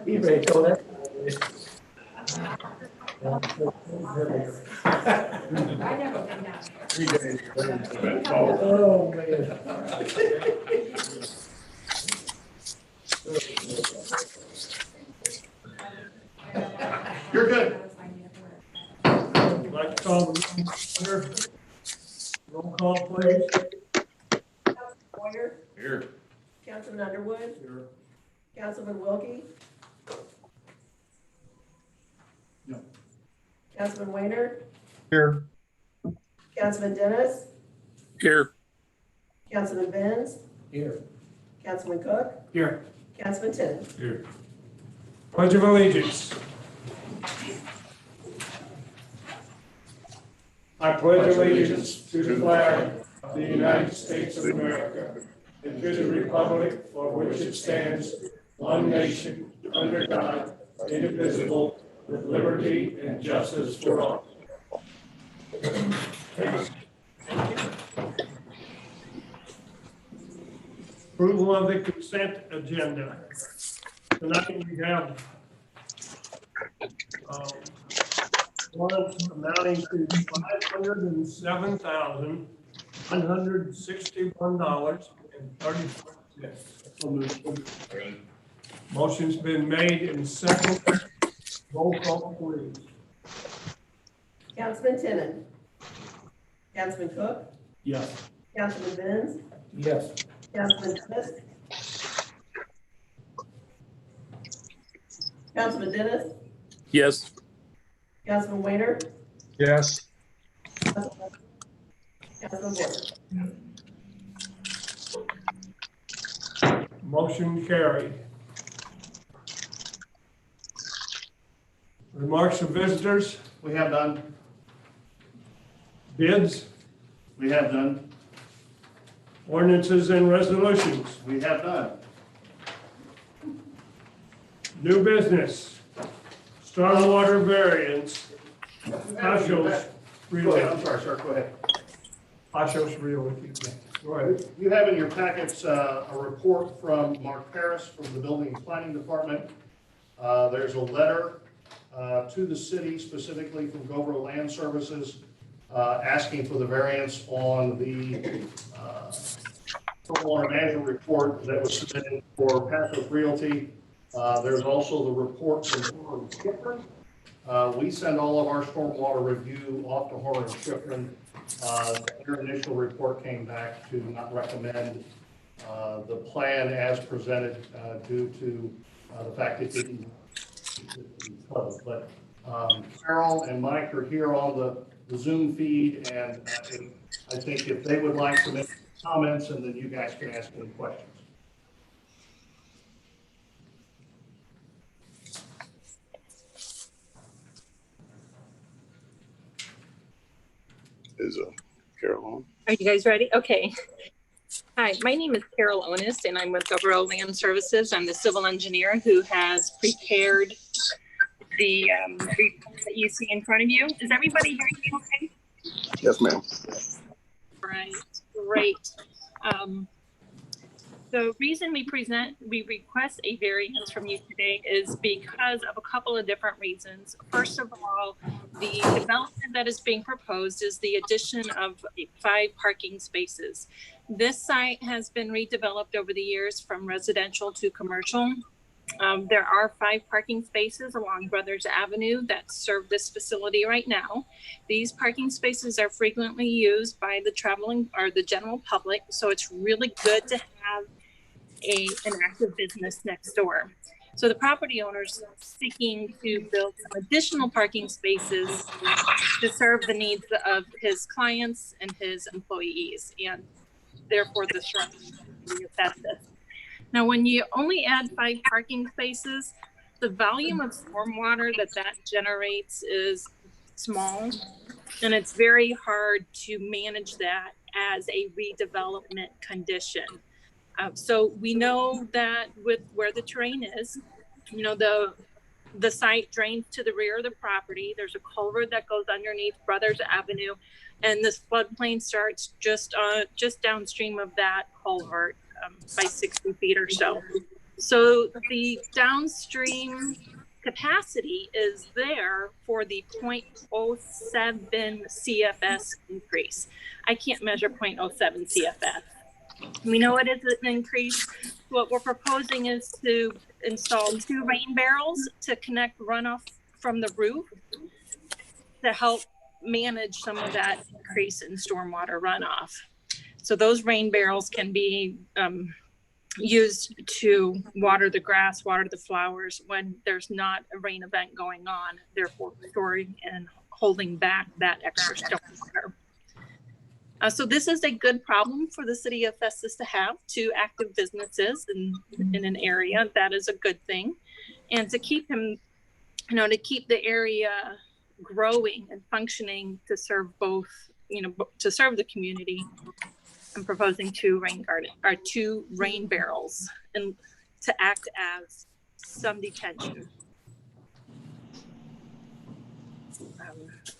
He may go that. I never been down. 3 days. Oh, man. You're good. Like to call the roll call, please. Boyer, Here. Councilman Underwood, Here. Councilman Wilkie. No. Councilman Weiner, Here. Councilman Dennis, Here. Councilman Benz, Here. Councilman Cook, Here. Councilman Titten. Here. Pledge of Allegiance. I pledge allegiance to the flag of the United States of America and to the republic for which it stands, one nation, under God, indivisible, with liberty and justice for all. Approval of the consent agenda. Tonight we have warrants amounting to $577,161.34. Motion's been made and seconded. Roll call, please. Councilman Titten. Councilman Cook, Yes. Councilman Benz, Yes. Councilman Dennis. Councilman Dennis, Yes. Councilman Weiner, Yes. Councilman Boyer. Motion carried. Remarks of visitors, We have none. bids, We have none. ordinances, and resolutions. We have none. New business, stormwater variance, Pashos Go ahead, I'm Realty. sorry, sir, go ahead. Pashos Realty. Go ahead. You have in your packets a report from Mark Paris from the Building and Planning Department. There's a letter to the city, specifically from Governor Land Services, asking for the variance on the stormwater management report that was submitted for Pasos Realty. There's also the report from Horner and Schifrin. We send all of our stormwater review off to Horner and Schifrin. Their initial report came back to not recommend the plan as presented due to the fact it didn't close. But Carol and Mike are here on the Zoom feed, and I think if they would like to make comments, and then you guys can ask any questions. Is Carol on? Are you guys ready? Okay. Hi, my name is Carol Onus, and I'm with Governor Land Services. I'm the civil engineer who has prepared the report that you see in front of you. Is everybody hearing me okay? Yes, ma'am. Right, great. The reason we request a variance from you today is because of a couple of different reasons. First of all, the development that is being proposed is the addition of 5 parking spaces. This site has been redeveloped over the years from residential to commercial. There are 5 parking spaces along Brothers Avenue that serve this facility right now. These parking spaces are frequently used by the traveling or the general public, so it's really good to have an active business next door. So the property owner's seeking to build some additional parking spaces to serve the needs of his clients and his employees, and therefore the surrounding benefits. Now, when you only add 5 parking spaces, the volume of stormwater that generates is small, and it's very hard to manage that as a redevelopment condition. So we know that with where the terrain is, you know, the site drains to the rear of the property. There's a culvert that goes underneath Brothers Avenue, and this floodplain starts just downstream of that culvert by 60 feet or so. So the downstream capacity is there for the 0.07 CFS increase. I can't measure 0.07 CFS. We know it is an increase. What we're proposing is to install 2 rain barrels to connect runoff from the roof to help manage some of that increase in stormwater runoff. So those rain barrels can be used to water the grass, water the flowers when there's not a rain event going on, therefore storing and holding back that extra stormwater. So this is a good problem for the city of Festus to have, 2 active businesses in an area. That is a good thing. And to keep him, to keep the area growing and functioning to serve both, to serve the community, I'm proposing 2 rain barrels and to act as some detention.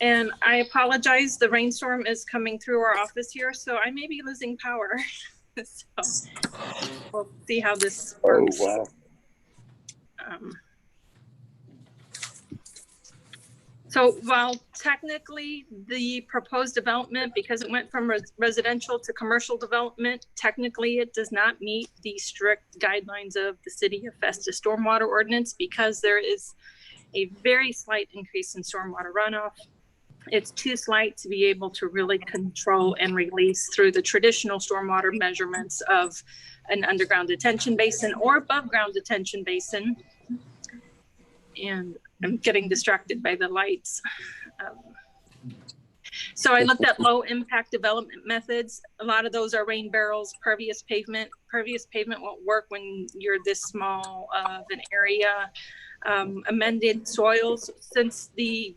And I apologize, the rainstorm is coming through our office here, so I may be losing power. So we'll see how this works. Oh, wow. So while technically the proposed development, because it went from residential to commercial development, technically it does not meet the strict guidelines of the city of Festus stormwater ordinance because there is a very slight increase in stormwater runoff. It's too slight to be able to really control and release through the traditional stormwater measurements of an underground detention basin or above ground detention basin. And I'm getting distracted by the lights. So I looked at low impact development methods. A lot of those are rain barrels, pervious pavement. Pervious pavement won't work when you're this small of an area. Amended soils, since the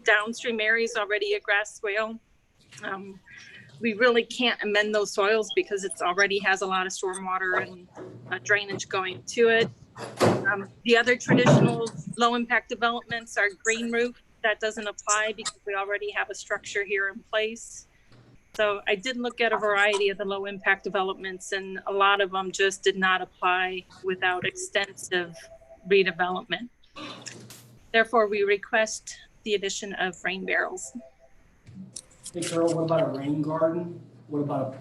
downstream area is already a grass swale. We really can't amend those soils because it already has a lot of stormwater and drainage going to it. The other traditional low impact developments are green roof. That doesn't apply because we already have a structure here in place. So I did look at a variety of the low impact developments and a lot of them just did not apply without extensive redevelopment. Therefore, we request the addition of rain barrels. Hey Carol, what about a rain garden? What about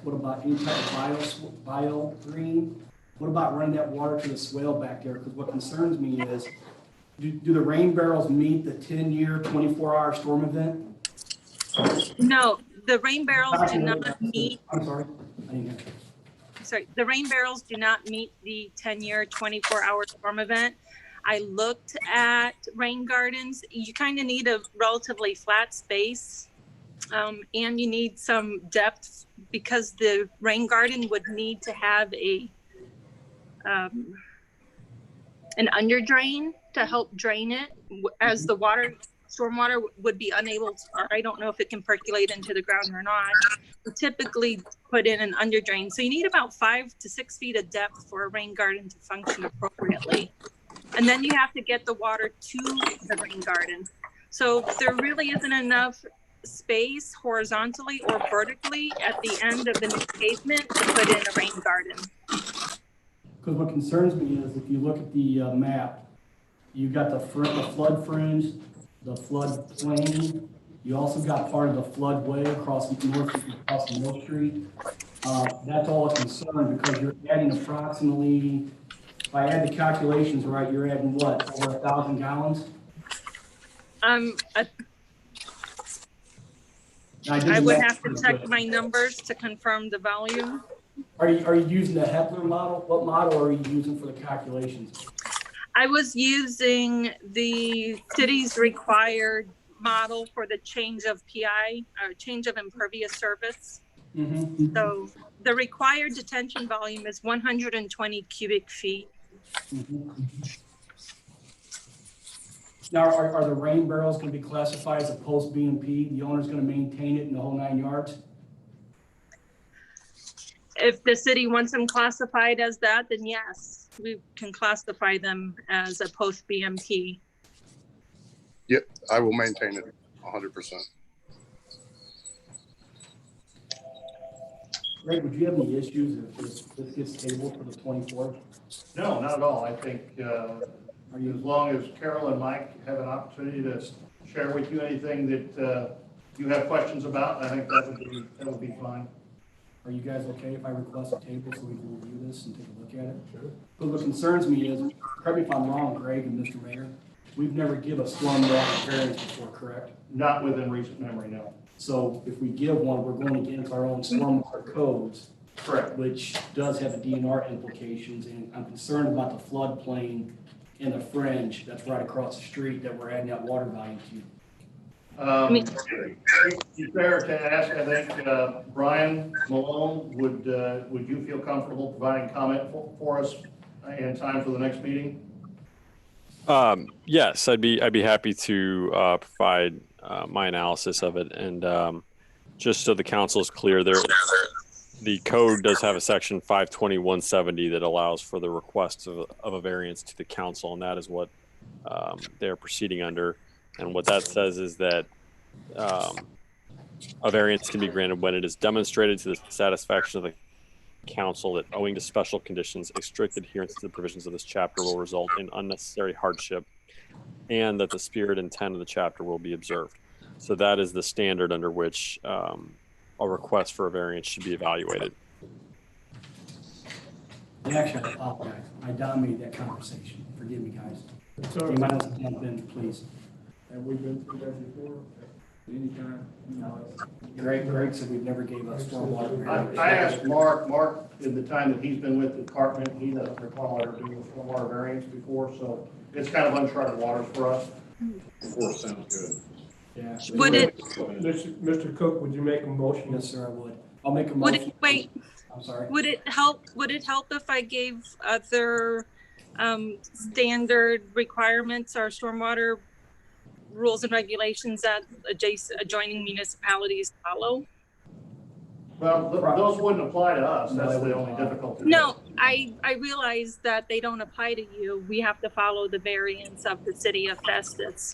any type of bio green? What about running that water to the swale back there? Because what concerns me is, do the rain barrels meet the 10-year, 24-hour storm event? No, the rain barrels do not meet. I'm sorry, I didn't hear. Sorry, the rain barrels do not meet the 10-year, 24-hour storm event. I looked at rain gardens. You kind of need a relatively flat space, and you need some depth because the rain garden would need to have an under drain to help drain it, as the stormwater would be unable to, or I don't know if it can percolate into the ground or not. We typically put in an under drain. So you need about 5 to 6 feet of depth for a rain garden to function appropriately. And then you have to get the water to the rain garden. So there really isn't enough space horizontally or vertically at the end of the new pavement to put in a rain garden. Because what concerns me is if you look at the map, you've got the flood fringe, the flood plain. You also got part of the floodway across Mill Street. That's all a concern because you're adding approximately, if I add the calculations right, you're adding what, over 1,000 gallons? I would have to check my numbers to confirm the volume. Are you using the Hepler model? What model are you using for the calculations? I was using the city's required model for the change of PI, or change of impervious surface. Mm-hmm. So the required detention volume is 120 cubic feet. Mm-hmm. Now, are the rain barrels going to be classified as a post BMP? The owner's going to maintain it in the whole 9 yards? If the city wants them classified as that, then yes, we can classify them as a post BMP. Yep, I will maintain it 100%. Greg, would you have any issues if this gets tabled for the 24th? No, not at all. I think, Are as you, long as Carol and Mike have an opportunity to share with you anything that, you have questions about, I think that would be fine. are you guys okay if I request a table so we can review this and take a look at it? Sure. But what concerns me is, correct me if I'm wrong, Greg and Mr. Mayor, we've never given a stormwater variance before, correct? Not within recent memory, no. So if we give one, we're going against our own stormwater codes, Correct. which does have a DNR implications, and I'm concerned about the floodplain and the fringe that's right across the street that we're adding that water value to. It's fair to ask, I think, Brian Malone, would you feel comfortable providing comment for us in time for the next meeting? Yes, I'd be happy to provide my analysis of it, and just so the council is clear, the code does have a section 520-170 that allows for the request of a variance to the council, and that is what they're proceeding under. And what that says is that a variance can be granted when it is demonstrated to the satisfaction of the council that, owing to special conditions, a strict adherence to the provisions of this chapter will result in unnecessary hardship, and that the spirit and intent of the chapter will be observed. So that is the standard under which a request for a variance should be evaluated. Actually, I apologize. I dominated that conversation. Forgive me, guys. It's all You right. might as well jump in, please. Have we been through that before? Anytime? No. Greg said we've never gave us stormwater variance. I asked Mark, in the time that he's been with the department, he doesn't recall ever doing a stormwater variance before, so it's kind of uncharted waters for us. Sounds Yeah. Would it, Mr. Cook, would you make a motion? Yes, sir, I would. I'll make a would motion. it, wait, I'm sorry. would it help if I gave other standard requirements or stormwater rules and regulations that adjoining municipalities follow? Well, those wouldn't apply to us, that's the only difficulty. No, I realize that they don't apply to you. We have to follow the variance of the city of Festus.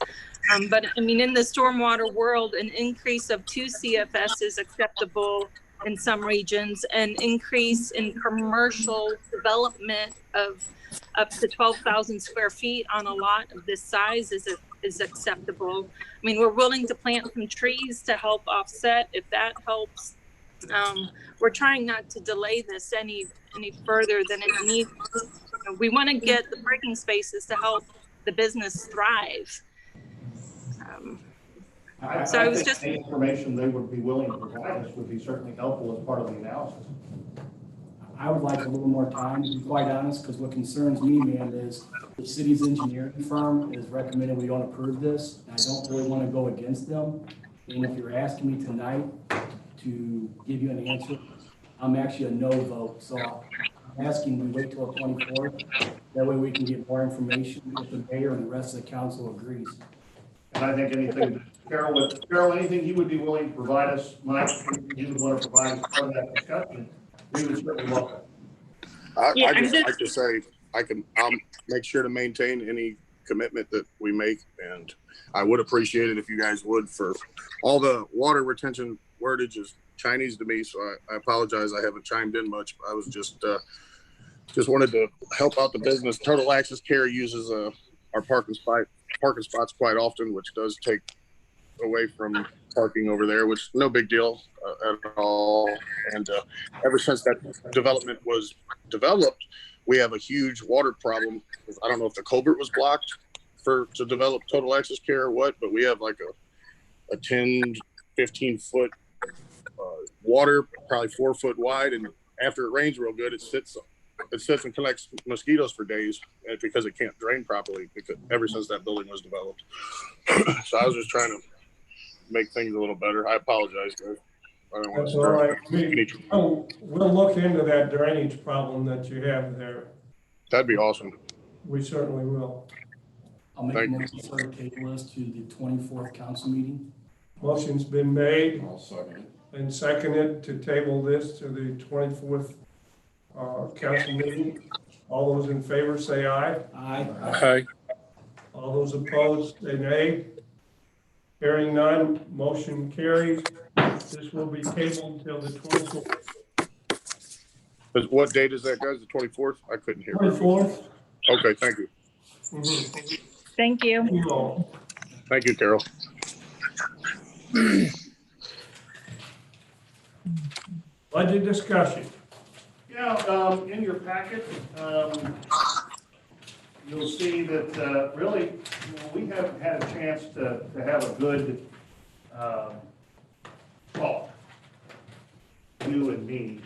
But I mean, in the stormwater world, an increase of 2 CFS is acceptable in some regions. An increase in commercial development of up to 12,000 square feet on a lot of this size is acceptable. I mean, we're willing to plant some trees to help offset if that helps. We're trying not to delay this any further than it needs. We want to get the parking spaces to help the business thrive. So I was think just- any information they would be willing to provide us would be certainly helpful as part of the analysis. I would like a little more time, to be quite honest, because what concerns me, man, is the city's engineering firm is recommending we don't approve this. And I don't really want to go against them. And if you're asking me tonight to give you an answer, I'm actually a no vote. So I'm asking we wait till the 24th. That way we can get more information if the mayor and the rest of the council agrees. And I think anything, Carol, anything you would be willing to provide us, Mike, you would want to provide as part of that discussion, we would certainly welcome. Yeah, I I'm just just- like to say, I'll make sure to maintain any commitment that we make, and I would appreciate it if you guys would. For all the water retention wordage is Chinese to me, so I apologize. I haven't chimed in much. I was just wanted to help out the business. Total Access Care uses our parking spots quite often, which does take away from parking over there, which no big deal at all. And ever since that development was developed, we have a huge water problem. I don't know if the culvert was blocked to develop Total Access Care or what, but we have like a 10, 15 foot water, probably 4 foot wide. And after it rains real good, it sits and collects mosquitoes for days because it can't drain properly ever since that building was developed. So I was just trying to make things a little better. I apologize, guys. I don't want That's to all right. stir. We'll look into that drainage problem that you have there. That'd be awesome. We certainly will. I'll make a Thank you. motion for the table list to the 24th council meeting. Motion's been made and seconded to table this to the 24th council meeting. All those in favor say aye. Aye. All those opposed say nay. Hearing none, motion carries. This will be tabled until the 24th. What date is that, guys? The 24th? I couldn't hear. 24th. Okay, thank you. Thank you. Thank you all. Thank you, Carol. Budget discussion. Yeah, in your packet, you'll see that really, we haven't had a chance to have a good talk, you and me.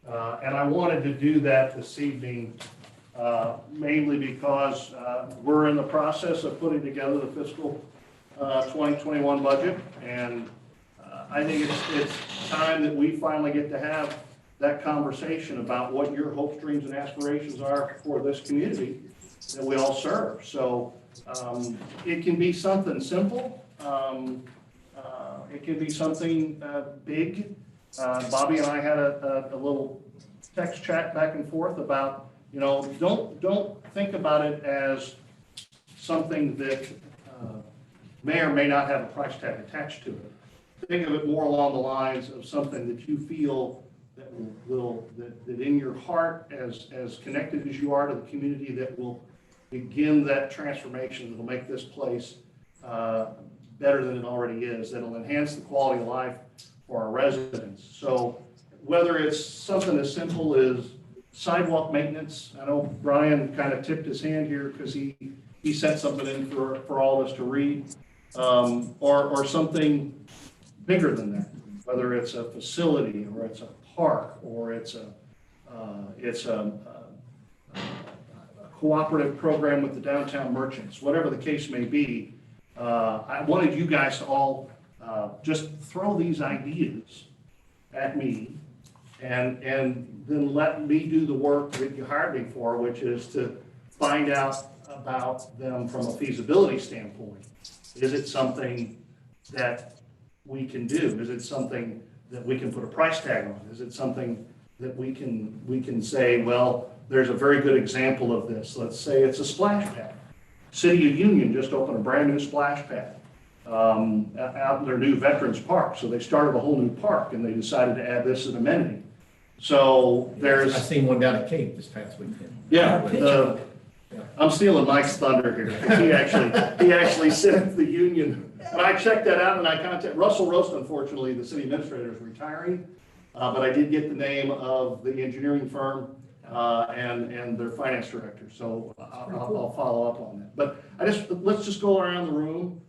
And I wanted to do that this evening, mainly because we're in the process of putting together the fiscal 2021 budget. And I think it's time that we finally get to have that conversation about what your hopes, dreams, and aspirations are for this community that we all serve. So it can be something simple. It can be something big. Bobby and I had a little text chat back and forth about, don't think about it as something that may or may not have a price tag attached to it. Think of it more along the lines of something that you feel that that in your heart, as connected as you are to the community, that will begin that transformation that will make this place better than it already is, that'll enhance the quality of life for our residents. So whether it's something as simple as sidewalk maintenance, I know Brian kind of tipped his hand here because he sent something in for all of us to read, or something bigger than that, whether it's a facility or it's a park or it's a cooperative program with the downtown merchants, whatever the case may be. I wanted you guys to all just throw these ideas at me and then let me do the work that you hired me for, which is to find out about them from a feasibility standpoint. Is it something that we can do? Is it something that we can put a price tag on? Is it something that we can say, well, there's a very good example of this. Let's say it's a splash pad. City of Union just opened a brand new splash pad out in their new Veterans Park. So they started a whole new park and they decided to add this as an amenity. So there's... I seen one down at Cape this past weekend. Yeah, I'm stealing Mike's thunder here. He actually sent the union. When I checked that out and I contacted Russell Roast, unfortunately, the city administrator is retiring, but I did get the name of the engineering firm and their finance director. So I'll follow up on that. But let's just go around the room.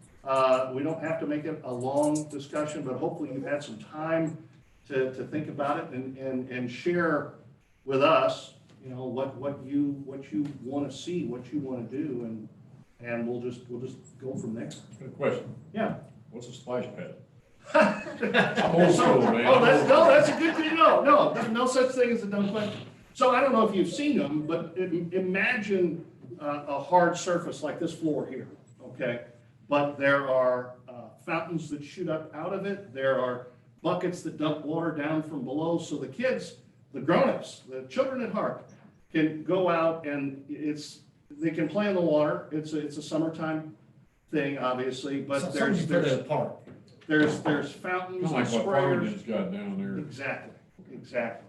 We don't have to make it a long discussion, but hopefully you've had some time to think about it and share with us, what you want to see, what you want to do, and we'll just go from there. Good question. Yeah. What's a splash pad? I'm old school, man. Oh, that's a good thing. No, there's no such thing as a dumb question. So I don't know if you've seen them, but imagine a hard surface like this floor here, okay? But there are fountains that shoot up out of it. There are buckets that dump water down from below. So the kids, the grown-ups, the children at heart can go out and they can play in the water. It's a summertime thing, obviously, but there's fountains, Kind of like what sprayers. Farmington's got down there. Exactly.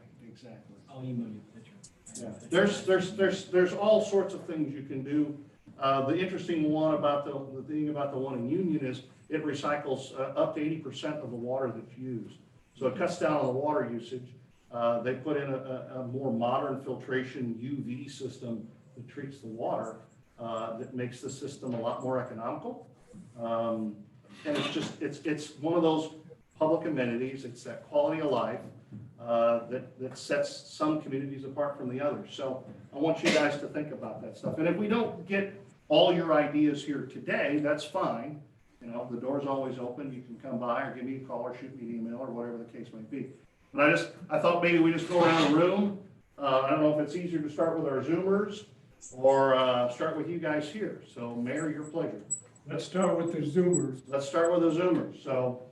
I'll email you the picture. Yeah. There's all sorts of things you can do. The interesting one about the thing about the one in Union is it recycles up to 80% of the water that's used. So it cuts down on the water usage. They put in a more modern filtration UV system that treats the water that makes the system a lot more economical. And it's one of those public amenities. It's that quality of life that sets some communities apart from the others. So I want you guys to think about that stuff. And if we don't get all your ideas here today, that's fine. The door's always open. You can come by or give me a call or shoot me an email or whatever the case may be. But I thought maybe we just go around the room. I don't know if it's easier to start with our Zoomers or start with you guys here. So Mayor, your pleasure. Let's start with the Zoomers. Let's start with the Zoomers. So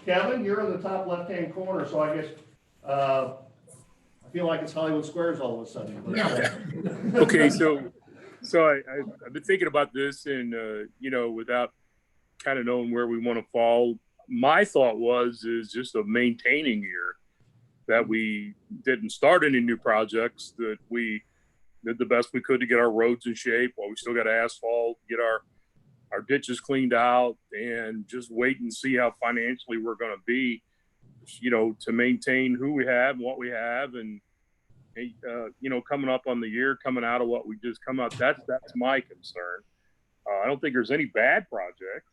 Kevin, you're in the top left-hand corner, so I guess I feel like it's Hollywood Squares all of a sudden. But, Okay, so I've been thinking about this, and without kind of knowing where we want to fall, my thought is just a maintaining year. that we didn't start any new projects, that we did the best we could to get our roads in shape while we still got asphalt, get our ditches cleaned out, and just wait and see how financially we're going to be, to maintain who we have and what we have. And, coming up on the year, coming out of what we just come out, that's my concern. I don't think there's any bad project.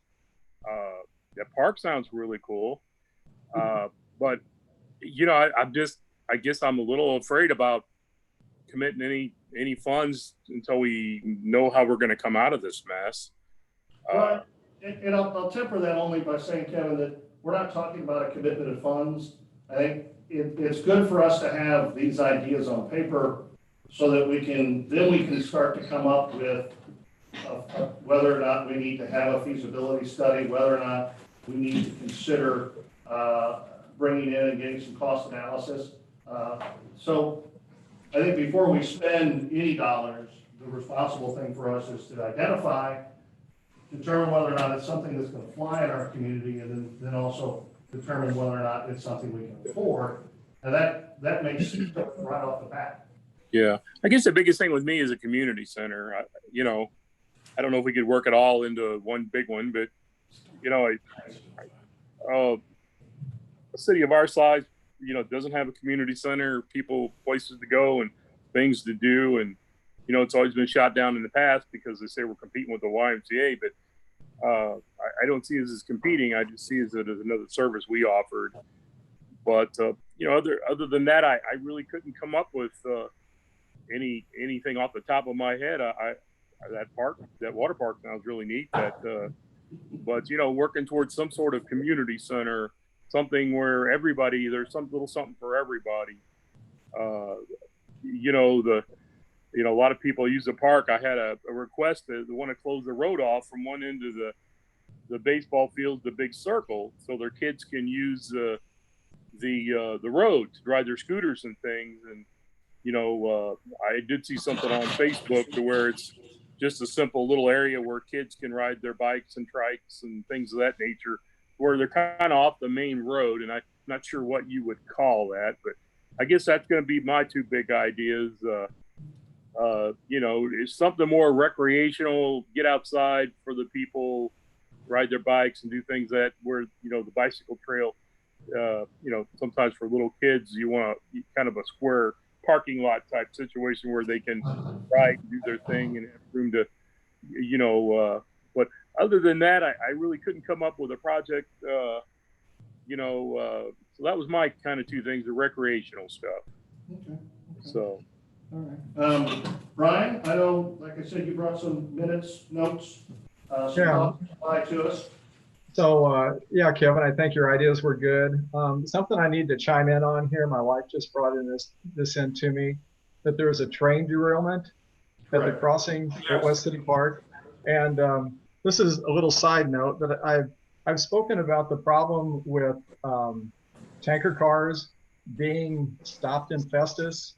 That park sounds really cool. But, I guess I'm a little afraid about committing any funds until we know how we're going to come out of this mess. Well, and I'll temper that only by saying, Kevin, that we're not talking about a commitment of funds. I think it's good for us to have these ideas on paper so that we can start to come up with whether or not we need to have a feasibility study, whether or not we need to consider bringing in and getting some cost analysis. So I think before we spend any dollars, the responsible thing for us is to identify, determine whether or not it's something that's going to fly in our community, and then also determine whether or not it's something we can afford. And that makes it right off the bat. Yeah, I guess the biggest thing with me is a community center. I don't know if we could work it all into one big one, but a city of our size, doesn't have a community center, places to go and things to do. And, it's always been shot down in the past because they say we're competing with the YMCA, but I don't see it as competing. I just see it as another service we offered. But, other than that, I really couldn't come up with anything off the top of my head. That water park sounds really neat. But working towards some sort of community center, something where there's some little something for everybody. A lot of people use the park. I had a request to want to close the road off from one end of the baseball field, the big circle, so their kids can use the road to drive their scooters and things. And I did see something on Facebook to where it's just a simple little area where kids can ride their bikes and trikes and things of that nature, where they're kind of off the main road. And I'm not sure what you would call that, but I guess that's going to be my two big ideas. It's something more recreational, get outside for the people, ride their bikes and do things where the bicycle trail, sometimes for little kids, you want kind of a square parking lot type situation where they can ride and do their thing and have room to, but other than that, I really couldn't come up with a project, so that was my kind of two things, the recreational stuff. Okay. So. All right. Brian, I know, like I said, you brought some notes, to us. So, Kevin, I think your ideas were good. Something I need to chime in on here, my wife just brought this in to me, that there was a train derailment at the crossing at West City Park. And this is a little side note, but I've spoken about the problem with tanker cars being stopped in Festus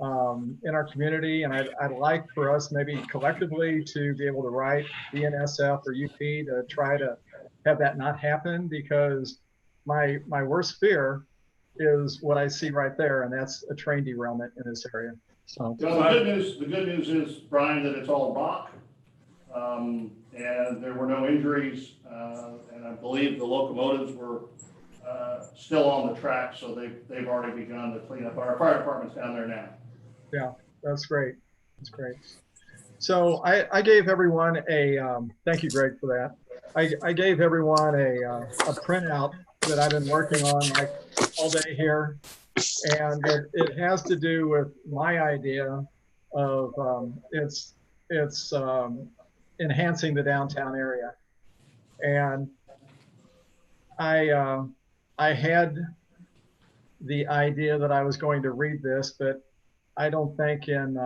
in our community. And I'd like for us maybe collectively to be able to write BNSF or UP to try to have that not happen, because my worst fear is what I see right there, and that's a train derailment in this area. So the good news is, Brian, that it's all rock, and there were no injuries, and I believe the locomotives were still on the track, so they've already begun to clean up. Our fire department's down there now. Yeah, that's great. That's great. So I gave everyone thank you, Greg, for that. I gave everyone a printout that I've been working on like all day here. And it has to do with my idea of it's enhancing the downtown area. And I had the idea that I was going to read this, but I don't think in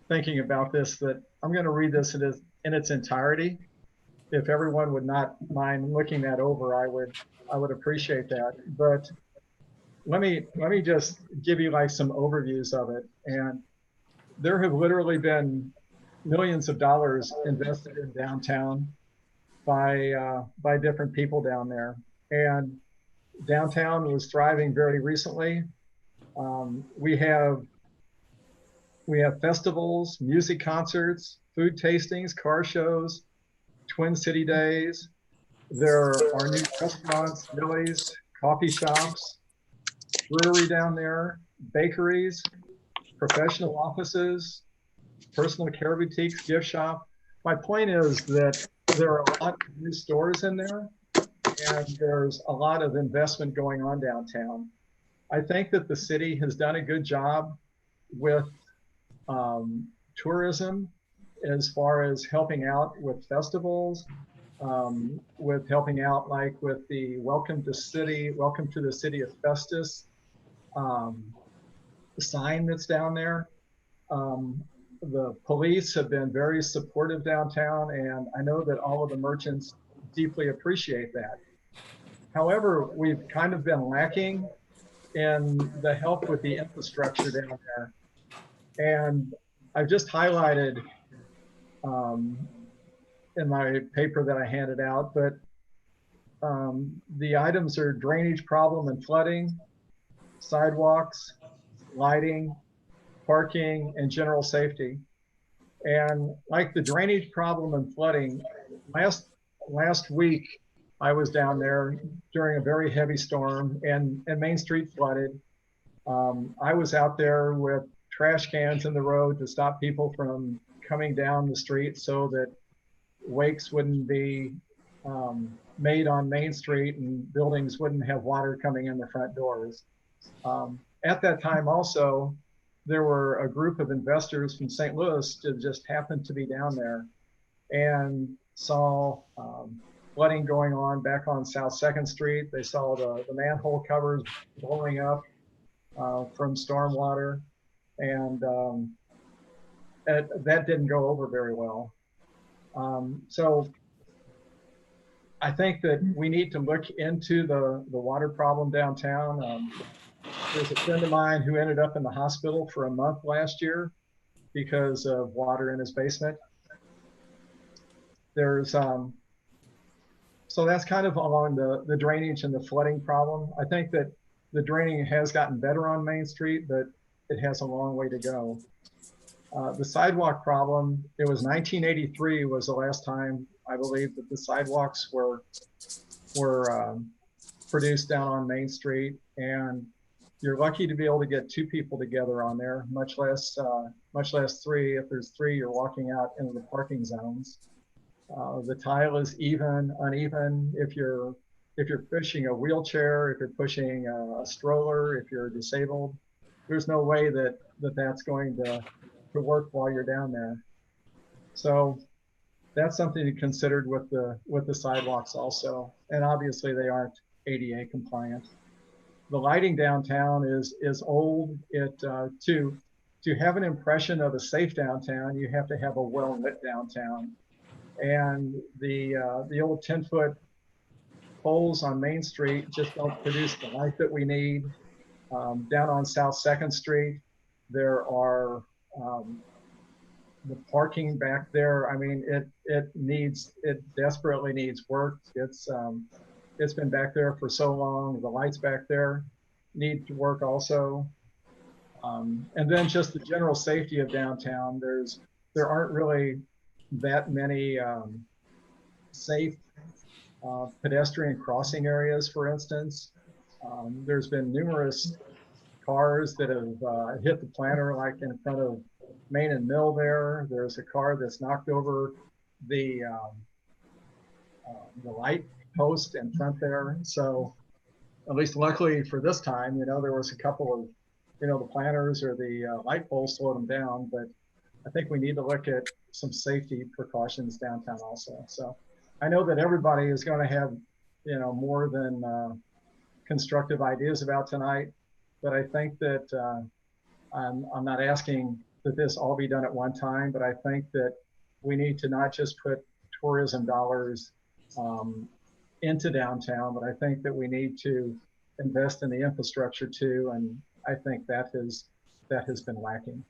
thinking about this that I'm going to read this in its entirety. If everyone would not mind looking that over, I would appreciate that. But let me just give you like some overviews of it. And there have literally been millions of dollars invested in downtown by different people down there. And downtown was thriving very recently. We have festivals, music concerts, food tastings, car shows, Twin City Days. There are new restaurants, delis, coffee shops, brewery down there, bakeries, professional offices, personal care boutiques, gift shop. My point is that there are a lot of new stores in there, and there's a lot of investment going on downtown. I think that the city has done a good job with tourism as far as helping out with festivals, with helping out like with the Welcome to the City of Festus sign that's down there. The police have been very supportive downtown, and I know that all of the merchants deeply appreciate that. However, we've kind of been lacking in the help with the infrastructure down there. And I've just highlighted in my paper that I handed out, but the items are drainage problem and flooding, sidewalks, lighting, parking, and general safety. And like the drainage problem and flooding, last week I was down there during a very heavy storm and Main Street flooded. I was out there with trash cans in the road to stop people from coming down the street so that wakes wouldn't be made on Main Street and buildings wouldn't have water coming in the front doors. At that time also, there were a group of investors from St. Louis that just happened to be down there and saw flooding going on back on South 2nd Street. They saw the manhole covers blowing up from stormwater, and that didn't go over very well. So I think that we need to look into the water problem downtown. There's a friend of mine who ended up in the hospital for a month last year because of water in his basement. There's so that's kind of along the drainage and the flooding problem. I think that the draining has gotten better on Main Street, but it has a long way to go. The sidewalk problem, it was 1983 was the last time I believe that the sidewalks were produced down on Main Street, and you're lucky to be able to get 2 people together on there, much less 3. If there's 3, you're walking out into the parking zones. The tile is uneven. If you're pushing a wheelchair, if you're pushing a stroller, if you're disabled, there's no way that's going to work while you're down there. So that's something to consider with the sidewalks also. And obviously they aren't ADA compliant. The lighting downtown is old. To have an impression of a safe downtown, you have to have a well-lit downtown. And the old 10-foot poles on Main Street just don't produce the light that we need. Down on South 2nd Street, there are the parking back there. I mean, it desperately needs work. It's been back there for so long. The lights back there need to work also. And then just the general safety of downtown. There aren't really that many safe pedestrian crossing areas, for instance. There's been numerous cars that have hit the planter, like in front of Main and Mill there. There's a car that's knocked over the light post in front there. So at least luckily for this time, there was a couple of, the planters or the light poles slowed them down, but I think we need to look at some safety precautions downtown also. So I know that everybody is going to have, more than constructive ideas about tonight, but I think that I'm not asking that this all be done at one time, but I think that we need to not just put tourism dollars into downtown, but I think that we need to invest in the infrastructure too, and I think that has been lacking.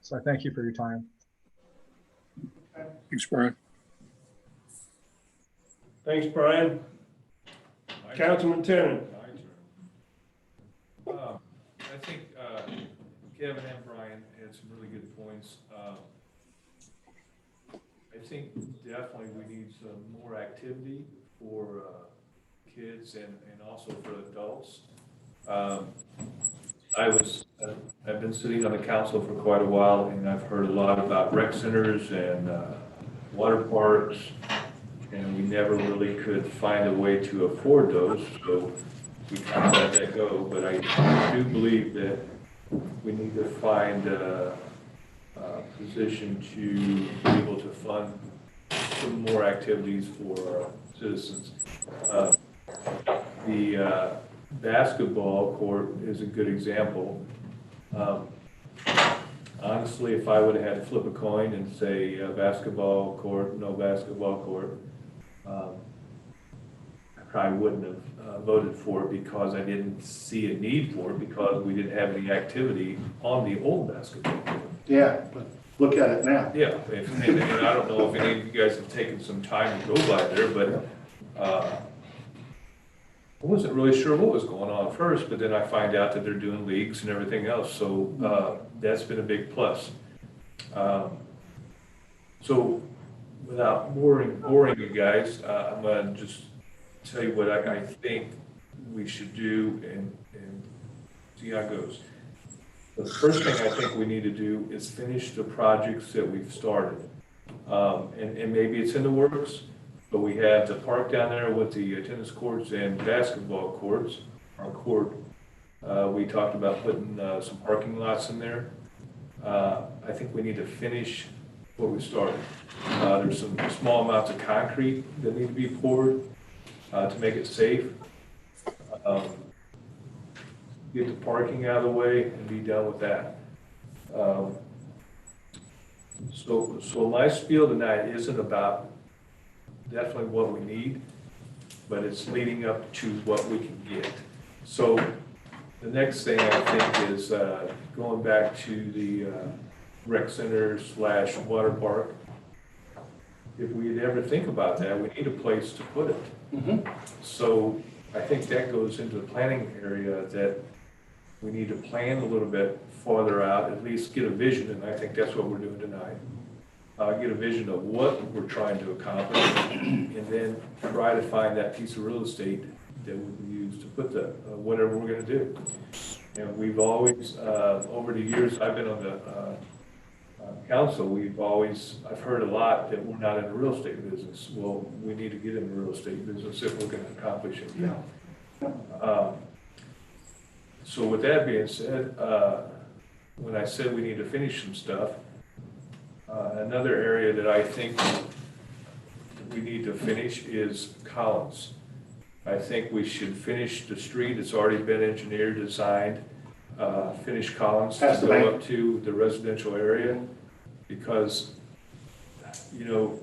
So I thank you for your time. Thanks, Brian. Thanks, Brian. Councilman Tenen. I think Kevin and Brian had some really good points. I think definitely we need some more activity for kids and also for adults. I've been sitting on the council for quite a while, and I've heard a lot about rec centers and water parks, and we never really could find a way to afford those, so we kind of let that go. But I do believe that we need to find a position to be able to fund some more activities for our citizens. The basketball court is a good example. Honestly, if I would have had to flip a coin and say basketball court, no basketball court, I probably wouldn't have voted for it because I didn't see a need for it because we didn't have any activity on the old basketball court. Yeah, but look at it now. Yeah, and I don't know if any of you guys have taken some time to go by there, but I wasn't really sure what was going on first, but then I find out that they're doing leagues and everything else, so that's been a big plus. So without boring you guys, I'm gonna just tell you what I think we should do and see how it goes. The first thing I think we need to do is finish the projects that we've started. And maybe it's in the works, but we have the park down there with the tennis courts and basketball courts, our court. We talked about putting some parking lots in there. I think we need to finish what we started. There's some small amounts of concrete that need to be poured to make it safe. Get the parking out of the way and be done with that. So my spiel tonight isn't about definitely what we need, but it's leading up to what we can get. So the next thing I think is going back to the rec center / water park. If we'd ever think about that, we need a place to put it. So I think that goes into the planning area that we need to plan a little bit farther out, at least get a vision, and I think that's what we're doing tonight. Get a vision of what we're trying to accomplish, and then try to find that piece of real estate that we can use to put the whatever we're going to do. And we've always, over the years I've been on the council, I've heard a lot that we're not in the real estate business. Well, we need to get in the real estate business if we're going to accomplish it. So with that being said, when I said we need to finish some stuff, another area that I think we need to finish is Collins. I think we should finish the street. It's already been engineered, designed, finish Collins to go up to the residential area. Because, you know,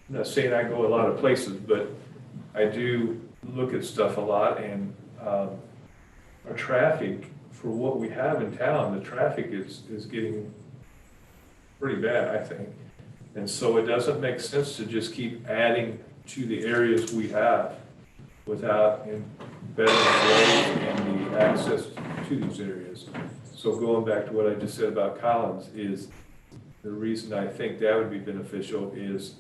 I'm not saying I go a lot of places, but I do look at stuff a lot, and our traffic, for what we have in town, the traffic is getting pretty bad, I think. And so it doesn't make sense to just keep adding to the areas we have without bettering the roads and the access to these areas. So going back to what I just said about Collins, is the reason I think that would be beneficial is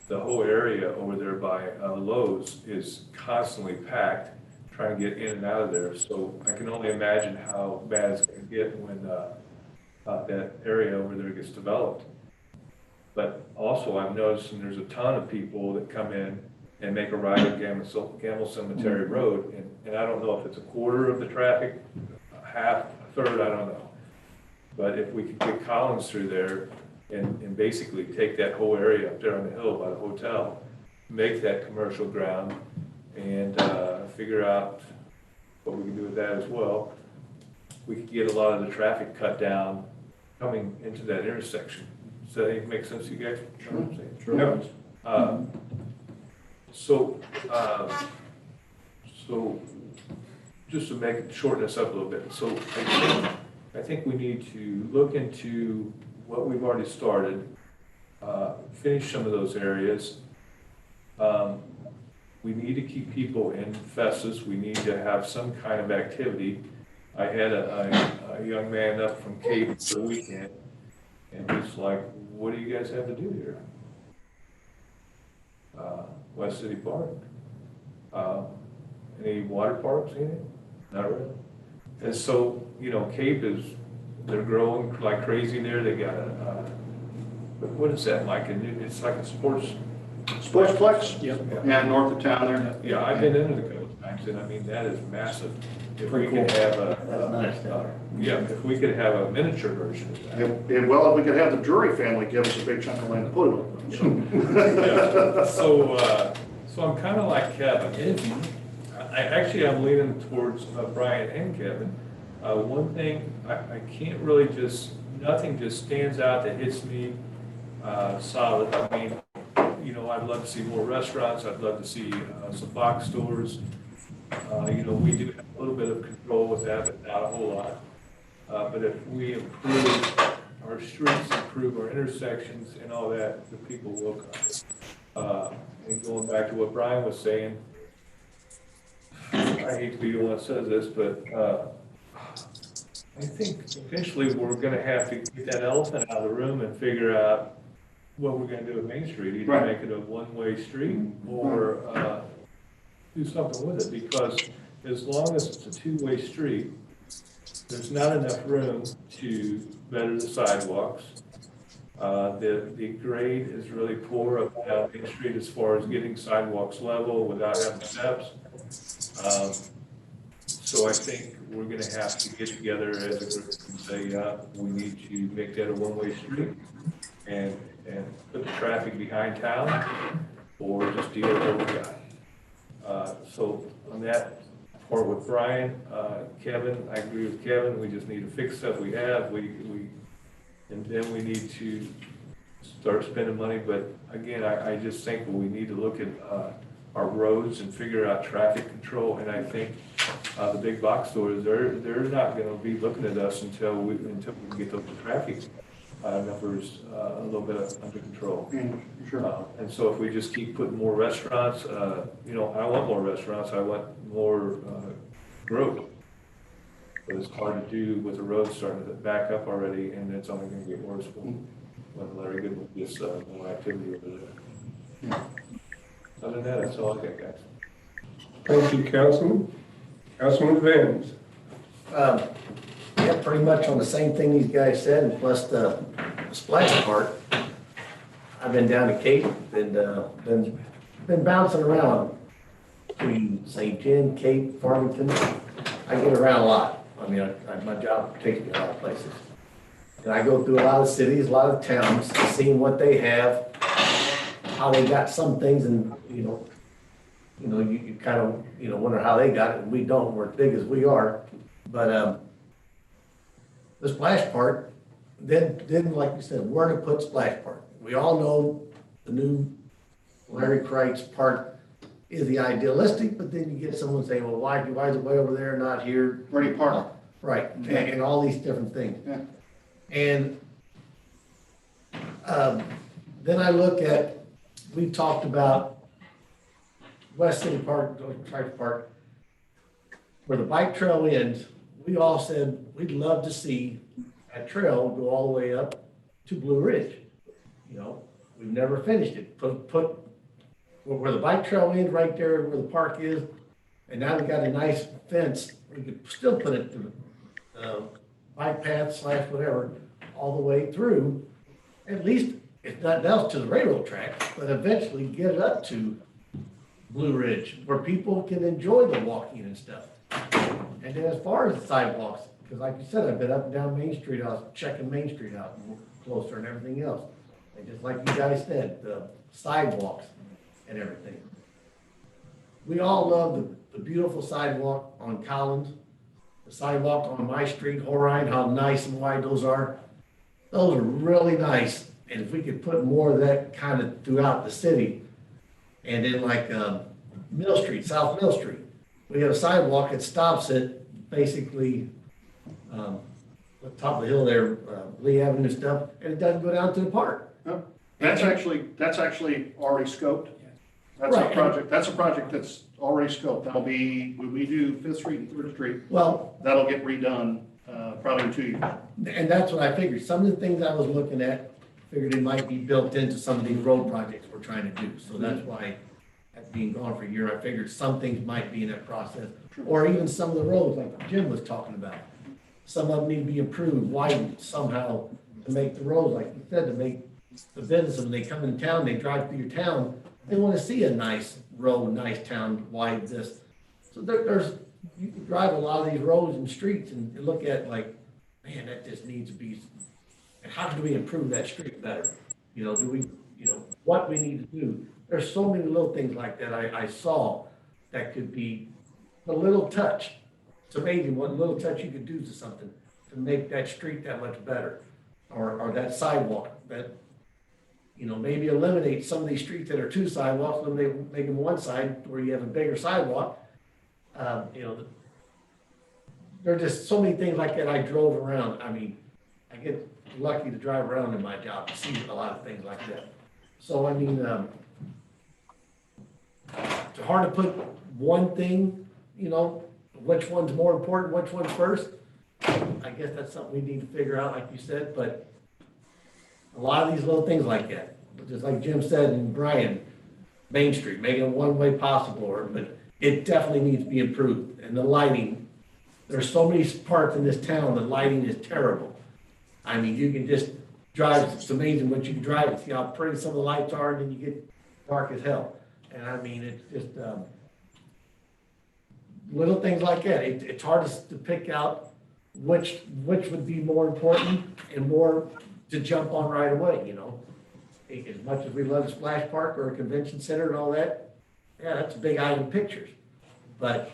the whole area over there by Lowe's is constantly packed, trying to get in and out of there. So I can only imagine how bad it's going to get when that area over there gets developed. But also I'm noticing there's a ton of people that come in and make a right at Gamble Cemetery Road. And I don't know if it's a quarter of the traffic, half, a third, I don't know. But if we could get Collins through there and basically take that whole area up there on the hill by the hotel, make that commercial ground, and figure out what we can do with that as well, we could get a lot of the traffic cut down coming into that intersection. Does that make sense to you guys? Sure. So just to shorten this up a little bit. So I think we need to look into what we've already started, finish some of those areas. We need to keep people in Festus. We need to have some kind of activity. I had a young man up from Cape for the weekend, and he's like, what do you guys have to do here? West City Park. Any water parks in it? Not really. And so, Cape they're growing like crazy there. They got what is that, Mike? It's like a sports. Sportsplex? Yep. Yeah, north of town there. Yeah, I've been into the couple times, and I mean, that is massive. If we could have if we could have a miniature version of that. Well, if we could have the Drury family give us a big chunk of land to put it on. Yeah. So I'm kind of like Kevin. I'm leaning towards Brian and Kevin. One thing, I can't really nothing just stands out that hits me solid. I mean, I'd love to see more restaurants. I'd love to see some box stores. We do have a little bit of control with that, but not a whole lot. But if we improve our streets, improve our intersections and all that, the people will come. And going back to what Brian was saying, I hate to be the one that says this, but I think eventually we're gonna have to get that elephant out of the room and figure out what we're gonna do with Main Street, either Right. make it a one-way street or do something with it, because as long as it's a two-way street, there's not enough room to better the sidewalks. The grade is really poor up and down Main Street as far as getting sidewalks level without having steps. So I think we're gonna have to get together as a group and say, we need to make that a one-way street and put the traffic behind town, or just deal with what we got. So on that part with Brian, Kevin, I agree with Kevin, we just need to fix stuff we have, and then we need to start spending money, but again, I just think we need to look at, our roads and figure out traffic control, and I think, the big box stores, they're not gonna be looking at us until we can get those traffic, numbers, a little bit under control. Sure. And so if we just keep putting more restaurants, I want more restaurants, I want more, growth. But it's hard to do with the road starting to back up already, and it's only gonna get worse when Larry Goodman gets, more activity over there. Other than that, that's all I got, guys. Thank you, Councilman. Councilman Vance. Yeah, pretty much on the same thing these guys said, and plus the splash part. I've been down to Cape and, been bouncing around between St. John, Cape, Farmington. I get around a lot. I mean, my job takes me a lot of places. And I go through a lot of cities, a lot of towns, seeing what they have, how they got some things, and, you kind of, wonder how they got it, and we don't, we're as big as we are. But, the splash park, then like you said, where to put splash park. We all know the new Larry Kreitz Park is the idealistic, but then you get someone saying, well, why is it way over there, not here? Where do you park? Right, and all these different things. Yeah. And, then I look at, we talked about West City Park, Kreitz Park, where the bike trail ends. We all said we'd love to see that trail go all the way up to Blue Ridge. We've never finished it. Put where the bike trail ends, right there where the park is, and now we got a nice fence. We could still put it to bike path / whatever all the way through. At least it's not down to the railroad track, but eventually get it up to Blue Ridge where people can enjoy the walking and stuff. And then as far as the sidewalks, because like you said, I've been up and down Main Street, I was checking Main Street out closer and everything else. And just like you guys said, the sidewalks and everything. We all love the beautiful sidewalk on Collins, the sidewalk on my street, Horine, how nice and wide those are. Those are really nice. And if we could put more of that kind of throughout the city. And then like Mill Street, South Mill Street, we have a sidewalk that stops at basically the top of the hill there, Lee Avenue stuff, and it doesn't go down to the park. That's actually already scoped. That's a project that's already scoped. That'll be, when we do Fifth Street and Third Street, Well, that'll get redone, probably in 2 years. and that's what I figured. Some of the things I was looking at, figured it might be built into some of these road projects we're trying to do. So that's why, at being gone for a year, I figured some things might be in that process. Or even some of the roads, like Jim was talking about. Some of them need to be improved, widened somehow to make the roads, like you said, to make the business, when they come in town, they drive through your town, they want to see a nice road, nice town, wide this. So there's, you can drive a lot of these roads and streets and look at like, man, that just needs to be, and how do we improve that street better? You know, do we, you know, what we need to do? There's so many little things like that I saw that could be a little touch. It's amazing what little touch you could do to something to make that street that much better. Or that sidewalk that, you know, maybe eliminate some of these streets that are two sidewalks, make them one side where you have a bigger sidewalk. You know, there are just so many things like that I drove around. I mean, I get lucky to drive around in my job to see a lot of things like that. So, I mean, it's hard to put one thing, you know, which one's more important, which one's first. I guess that's something we need to figure out, like you said, but a lot of these little things like that, just like Jim said and Brian, Main Street, making it one way possible, but it definitely needs to be improved. And the lighting, there's so many parts in this town, the lighting is terrible. I mean, you can just drive, it's amazing what you can drive and see how pretty some of the lights are, and then you get dark as hell. And I mean, it's just, little things like that. It's hard to pick out which would be more important and more to jump on right away, you know. As much as we love Splash Park or a convention center and all that, yeah, that's a big item pictures. But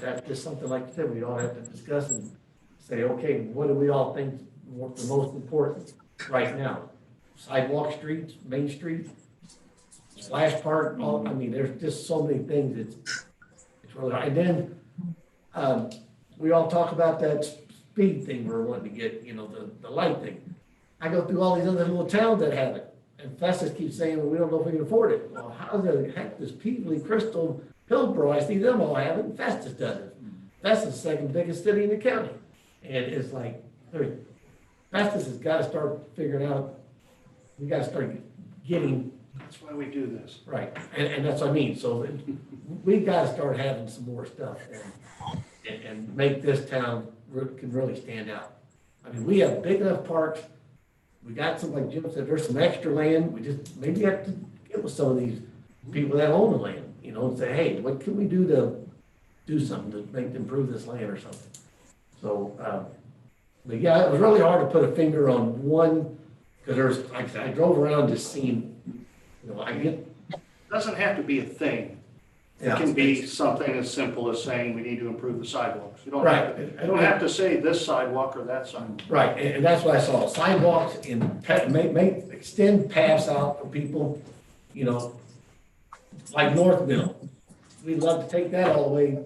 that's just something like you said, we all have to discuss and say, okay, what do we all think the most important right now? Sidewalk streets, Main Street, Splash Park, all, I mean, there's just so many things. It's really hard. And then we all talk about that speed thing we're wanting to get, you know, the light thing. I go through all these other little towns that have it. And Festus keeps saying, well, we don't know if we can afford it. Well, how the heck does Peabody, Crystal, Hillsborough, I see them all have it, and Festus doesn't. Festus is the second biggest city in the county. And it's like, Festus has got to start figuring out, we got to start getting. That's why we do this. Right, and that's what I mean. So we got to start having some more stuff and make this town can really stand out. I mean, we have big enough parks. We got some, like Jim said, there's some extra land. We just maybe have to get with some of these people that own the land, you know, and say, hey, what can we do to do something to make improve this land or something? So, but yeah, it was really hard to put a finger on one because there's, like I said, I drove around just seeing, you know, I get. It doesn't have to be a thing. Yeah. It can be something as simple as saying we need to improve the sidewalks. You don't Right. have, you don't have to say this sidewalk or that sidewalk. Right, and that's what I saw, sidewalks and extend paths out for people, you know, like North Mill. We'd love to take that all the way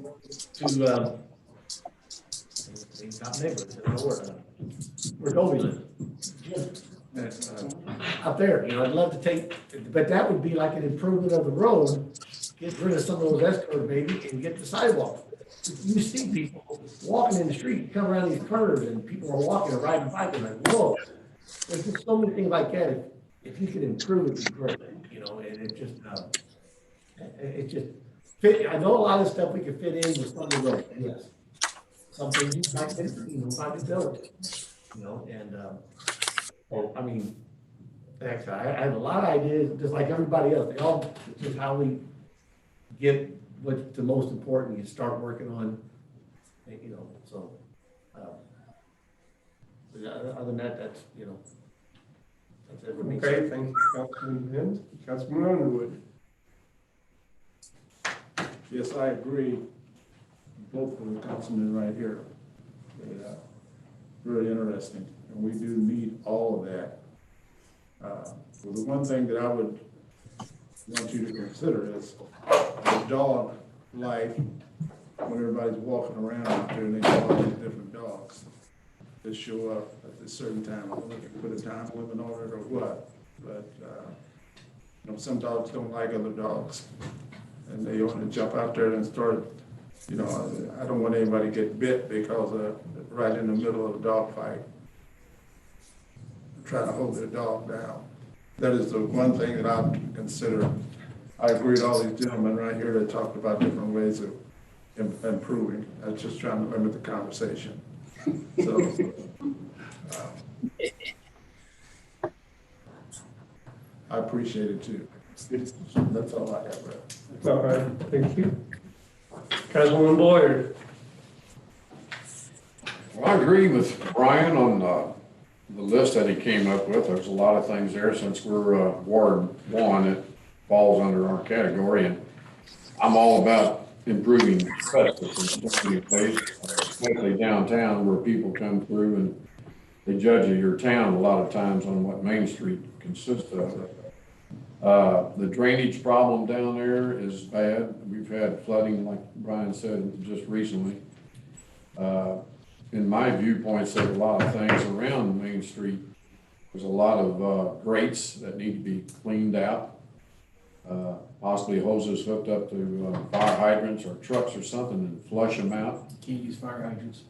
to, where Dobie lives. Up there, you know, I'd love to take, but that would be like an improvement of the road, get rid of some of those S-curves maybe and get the sidewalk. You see people walking in the street, you come around these curves and people are walking or riding bikes and like, whoa. There's just so many things like that. If you could improve it, it'd be great, you know, and it just fit. I know a lot of stuff we could fit in with some of the road, yes. Something you might, you know, might be built, you know, and, I mean, actually, I have a lot of ideas, just like everybody else. They all, just how we get what's the most important, you start working on, you know, so. Other than that, that's, you know, that's it for me. Okay, thank you, Councilman Hind. Councilman Underwood. Yes, I agree. Both of the councilmen right here. Really interesting, and we do need all of that. So the one thing that I would want you to consider is the dog light when everybody's walking around out there and they see all these different dogs that show up at a certain time. I don't know if you put a time limit on it or what, but You know, some dogs don't like other dogs, and they want to jump out there and start, you know, I don't want anybody to get bit because right in the middle of a dog fight, trying to hold their dog down. That is the one thing that I consider. I agree with all these gentlemen right here that talked about different ways of improving. I was just trying to limit the conversation. So, I appreciate it too. That's all I have, Brett. All right, thank you. Councilwoman Boyer. Well, I agree with Brian on the list that he came up with. There's a lot of things there. Since we're Ward 1, it falls under our category, and I'm all about improving justice in so many ways, especially downtown where people come through and they judge your town a lot of times on what Main Street consists of. The drainage problem down there is bad. We've had flooding, like Brian said, just recently. In my viewpoints, there's a lot of things around Main Street. There's a lot of grates that need to be cleaned out. Possibly hoses hooked up to fire hydrants or trucks or something and flush them out. Can't use fire hydrants.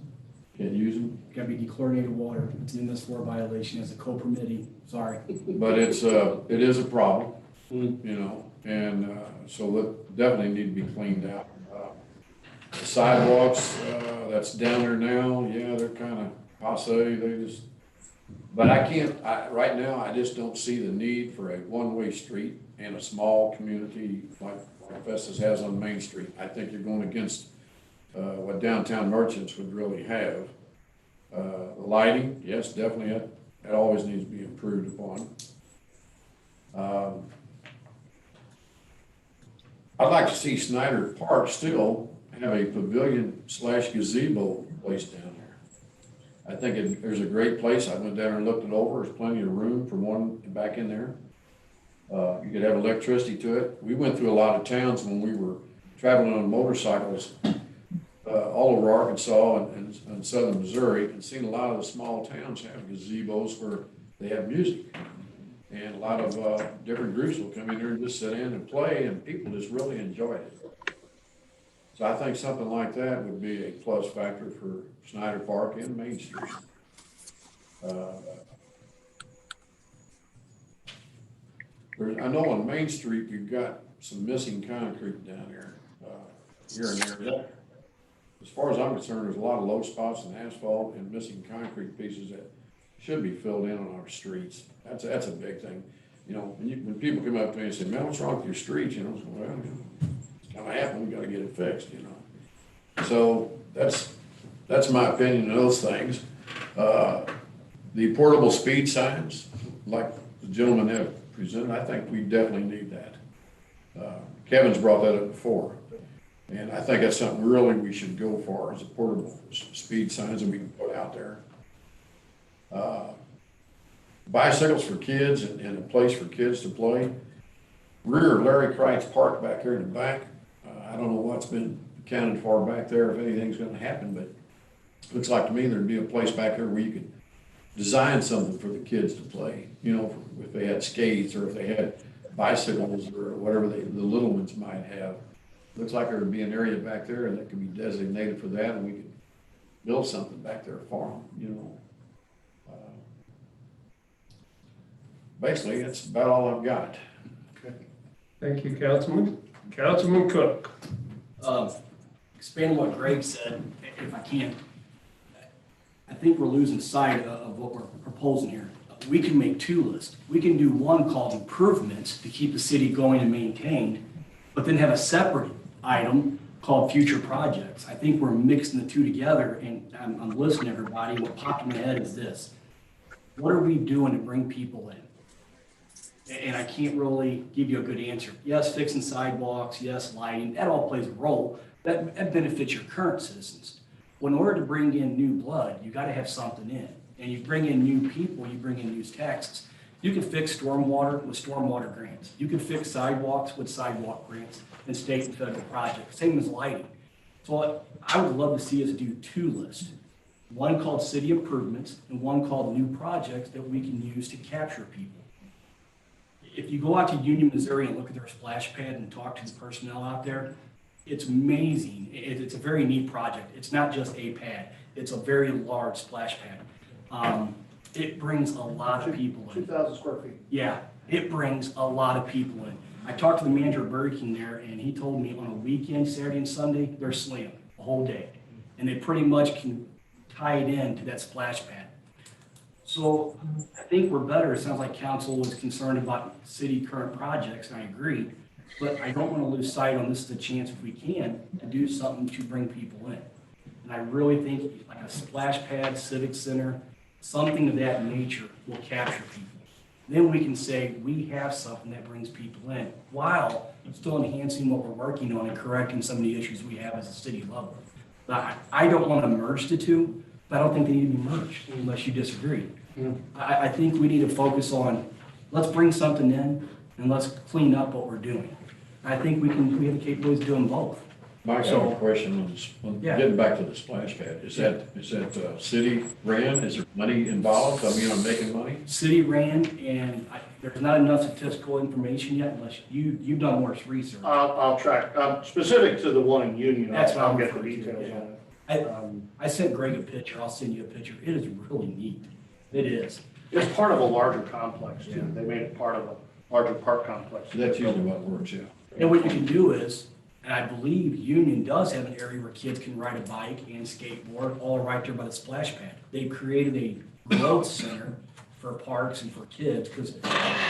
Can't use them. Gotta be dechlorinated water. It's an MS4 violation as a co-permittee. Sorry. But it is a problem, you know, and so that definitely need to be cleaned out. The sidewalks that's down there now, yeah, they're kind of passe. They just, but right now, I just don't see the need for a one-way street in a small community like Festus has on Main Street. I think you're going against what downtown merchants would really have. The lighting, yes, definitely, it always needs to be improved upon. I'd like to see Snyder Park still have a pavilion/gazebo place down there. I think there's a great place. I went down there and looked it over. There's plenty of room for one back in there. You could have electricity to it. We went through a lot of towns when we were traveling on motorcycles all over Arkansas and southern Missouri, and seen a lot of the small towns have gazebos where they have music. And a lot of different groups will come in there and just sit in and play, and people just really enjoy it. So I think something like that would be a plus factor for Snyder Park and Main Street. I know on Main Street, you've got some missing concrete down there, here and there. As far as I'm concerned, there's a lot of low spots in asphalt and missing concrete pieces that should be filled in on our streets. That's a big thing. You know, when people come up to me and say, "Man, what's wrong with your streets?" You know, so, well, it's gonna happen. We got to get it fixed. You know, so that's my opinion on those things. The portable speed signs, like the gentleman have presented, I think we definitely need that. Kevin's brought that up before, and I think that's something really we should go for, is a portable speed signs that we can put out there. Bicycles for kids and a place for kids to play. Rear of Larry Kreitz Park back here in the back. I don't know what's been accounted for back there, if anything's going to happen, but it looks like to me there'd be a place back there where you could design something for the kids to play. You know, if they had skates or if they had bicycles or whatever the little ones might have. Looks like there would be an area back there that could be designated for that, and we could build something back there for them, you know. Basically, that's about all I've got. Okay. Thank you, Councilman. Councilman Cook. Expanding what Greg said, if I can, I think we're losing sight of what we're proposing here. We can make two lists. We can do one called improvements to keep the city going and maintained, but then have a separate item called future projects. I think we're mixing the two together, and I'm listening to everybody. What popped in my head is this: what are we doing to bring people in? And I can't really give you a good answer. Yes, fixing sidewalks, yes, lighting, that all plays a role. That benefits your current citizens. Well, in order to bring in new blood, you got to have something in. And you bring in new people, you bring in new taxes. You can fix stormwater with stormwater grants. You can fix sidewalks with sidewalk grants and state and federal projects. Same as lighting. So I would love to see us do two lists. One called city improvements and one called new projects that we can use to capture people. if you go out to Union, Missouri and look at their splash pad and talk to the personnel out there, it's amazing. It's a very neat project. It's not just a pad. It's a very large splash pad. It brings a lot of people in. 2,000 square feet. Yeah, it brings a lot of people in. I talked to the manager of Burger King there, and he told me on a weekend, Saturday and Sunday, they're slammed the whole day. And they pretty much can tie it in to that splash pad. So I think we're better. It sounds like council is concerned about city current projects, and I agree. But I don't want to lose sight on this is the chance, if we can, to do something to bring people in. And I really think like a splash pad, civic center, something of that nature will capture people. Then we can say we have something that brings people in while still enhancing what we're working on and correcting some of the issues we have as a city level. But I don't want to merge the two, but I don't think they need to be merged unless you disagree. I think we need to focus on, let's bring something in and let's clean up what we're doing. I think we have the capabilities of doing both. Mike, I have a question on this, Yeah. getting back to the splash pad. Is that city ran? Is there money involved? I mean, I'm making money? City ran, and there's not enough statistical information yet unless you've done more research. I'll track, specific to the one in Union, That's what I'll I'm get the referring to, details yeah. on it. I sent Greg a picture. I'll send you a picture. It is really neat. It is. It's part of a larger complex Yeah. too. They made it part of a larger park complex. So that's usually what works, yeah. And what you can do is, and I believe Union does have an area where kids can ride a bike and skateboard, all right there by the splash pad. They've created a growth center for parks and for kids, because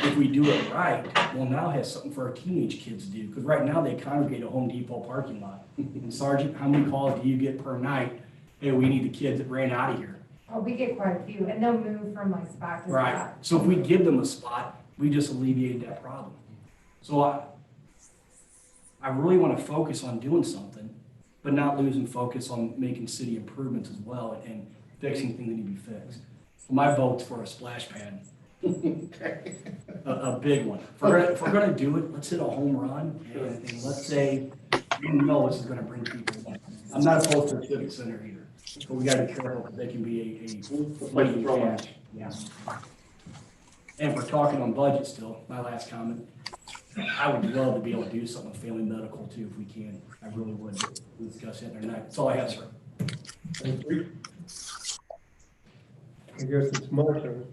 if we do it right, we'll now have something for our teenage kids to do. Because right now they congregate at Home Depot parking lot. And Sergeant, how many calls do you get per night? Hey, we need the kids that ran out of here. Oh, we get quite a few, and they'll move from like spot to Right. spot. So if we give them a spot, we just alleviated that problem. So I really want to focus on doing something, but not losing focus on making city improvements as well and fixing things that need to be fixed. My vote's for a splash pad. A big one. If we're gonna do it, let's hit a home run and let's say, you know this is gonna bring people in. I'm not opposed to a civic center either, but we gotta be careful because they can be a Place to throw money. Yeah. And if we're talking on budget still, my last comment, I would love to be able to do something with family medical too, if we can. I really would. We'll discuss it tonight. That's all I have, sir. Thank you. I guess it's my turn.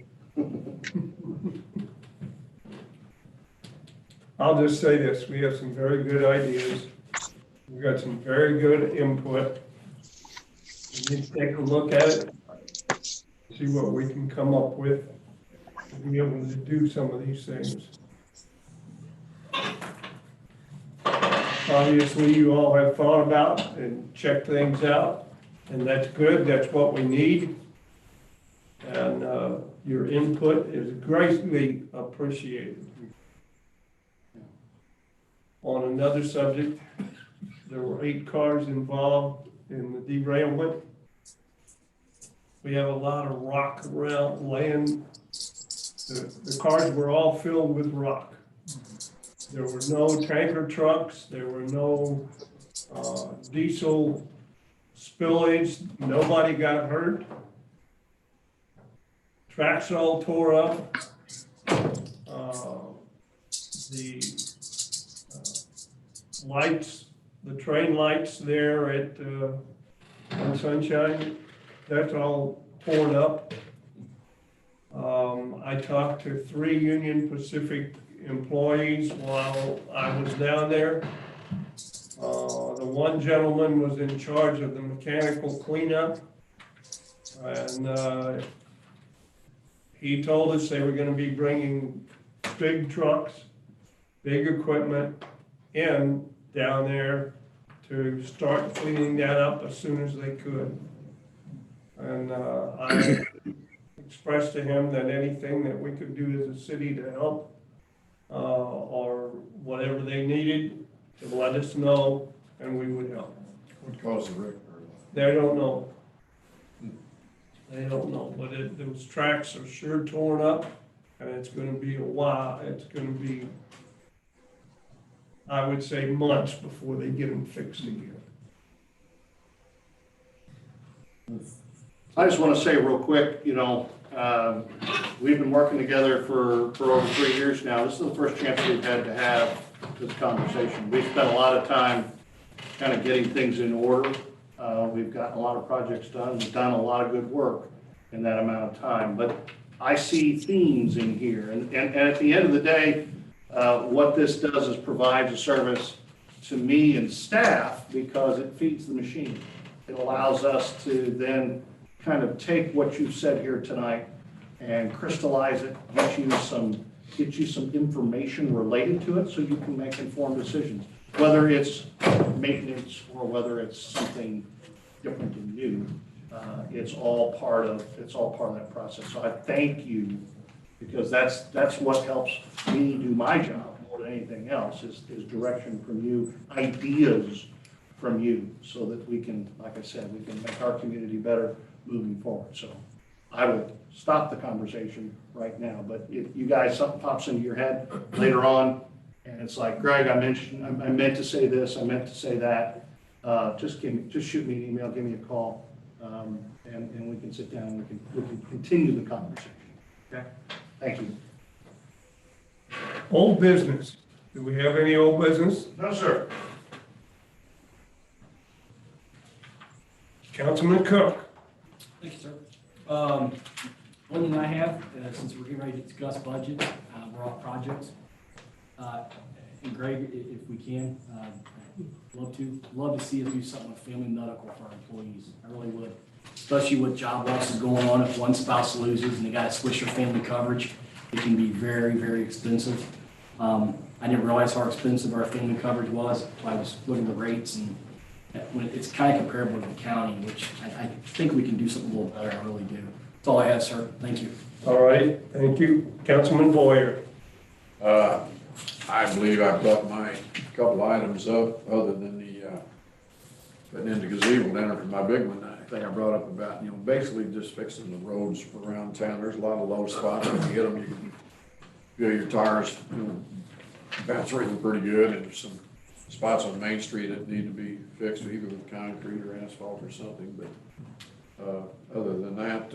I'll just say this, we have some very good ideas. We've got some very good input. We need to take a look at it, see what we can come up with, to be able to do some of these things. Obviously, you all have thought about and checked things out, and that's good, that's what we need. And your input is greatly appreciated. On another subject, there were 8 cars involved in the derailment. We have a lot of rock around land. The cars were all filled with rock. There were no tanker trucks, there were no diesel spillage, nobody got hurt. Tracks all tore up. The lights, the train lights there at on Sunshine, that's all torn up. I talked to 3 Union Pacific employees while I was down there. The one gentleman was in charge of the mechanical cleanup, and he told us they were gonna be bringing big trucks, big equipment in down there to start cleaning that up as soon as they could. And I expressed to him that anything that we could do as a city to help, or whatever they needed, to let us know, and we would help. What caused the wreck? They don't know. They don't know, but those tracks are sure torn up, and it's gonna be a while, it's gonna be, I would say, months before they get them fixed again. I just want to say real quick, We've been working together for over 3 years now. This is the first chance we've had to have this conversation. We've spent a lot of time kind of getting things in order. We've gotten a lot of projects done. We've done a lot of good work in that amount of time. But I see themes in here. And at the end of the day, what this does is provides a service to me and staff because it feeds the machine. It allows us to then kind of take what you've said here tonight and crystallize it, get you some information related to it so you can make informed decisions, whether it's maintenance or whether it's something different and new. It's all part of that process. So I thank you because that's what helps me do my job more than anything else is direction from you, ideas from you, so that we can, like I said, we can make our community better moving forward. So I will stop the conversation right now, but if you guys, something pops into your head later on, and it's like, Greg, I meant to say this, I meant to say that, just shoot me an email, give me a call, and we can sit down and we can continue the conversation. Okay? Thank you. Old business. Do we have any old business? No, sir. Councilman Cook. Thank you, sir. One thing I have, since we're getting ready to discuss budget, we're off projects. And Greg, if we can, love to see us do something with family medical for our employees. I really would, especially with job losses going on. If one spouse loses and they got to switch their family coverage, it can be very, very expensive. I didn't realize how expensive our family coverage was. I was looking at the rates, and it's kind of comparable to the county, which I think we can do something a little better. I really do. That's all I have, sir. Thank you. All right, thank you. Councilman Boyer. I believe I brought my couple items up, other than the putting in the gazebo down for my big one. I think I brought up about, basically just fixing the roads around town. There's a lot of low spots. When you hit them, you can feel your tires evaporating pretty good, and there's some spots on Main Street that need to be fixed, either with concrete or asphalt or something. But other than that,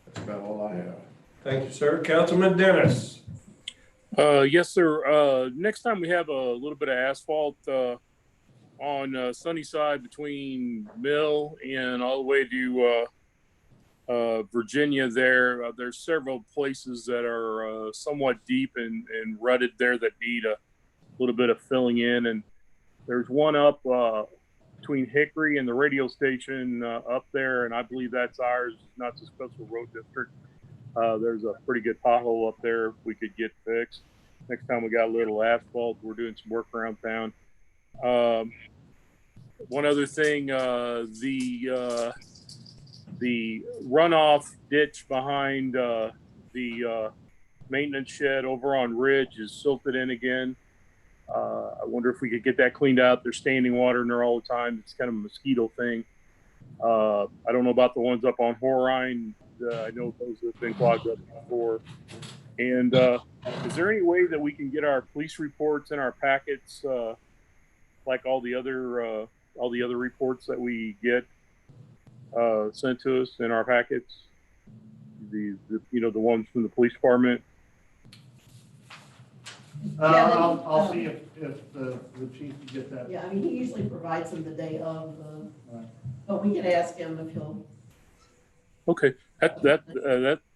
that's about all I have. Thank you, sir. Councilman Dennis. Yes, sir. Next time we have a little bit of asphalt on Sunnyside between Mill and all the way to Virginia there's several places that are somewhat deep and rutted there that need a little bit of filling in. And there's one up between Hickory and the radio station up there, and I believe that's ours, not the special road district. There's a pretty good pothole up there we could get fixed. Next time we got a little asphalt, we're doing some work around town. One other thing, the runoff ditch behind the maintenance shed over on Ridge is silted in again. I wonder if we could get that cleaned out. There's standing water in there all the time. It's kind of a mosquito thing. I don't know about the ones up on Horine. I know those have been clogged up before. And is there any way that we can get our police reports in our packets, like all the other reports that we get sent to us in our packets? The ones from the police department. I'll see if the chief can get that. Yeah, I mean, he usually provides them the day of, but we can ask him if he'll. Okay,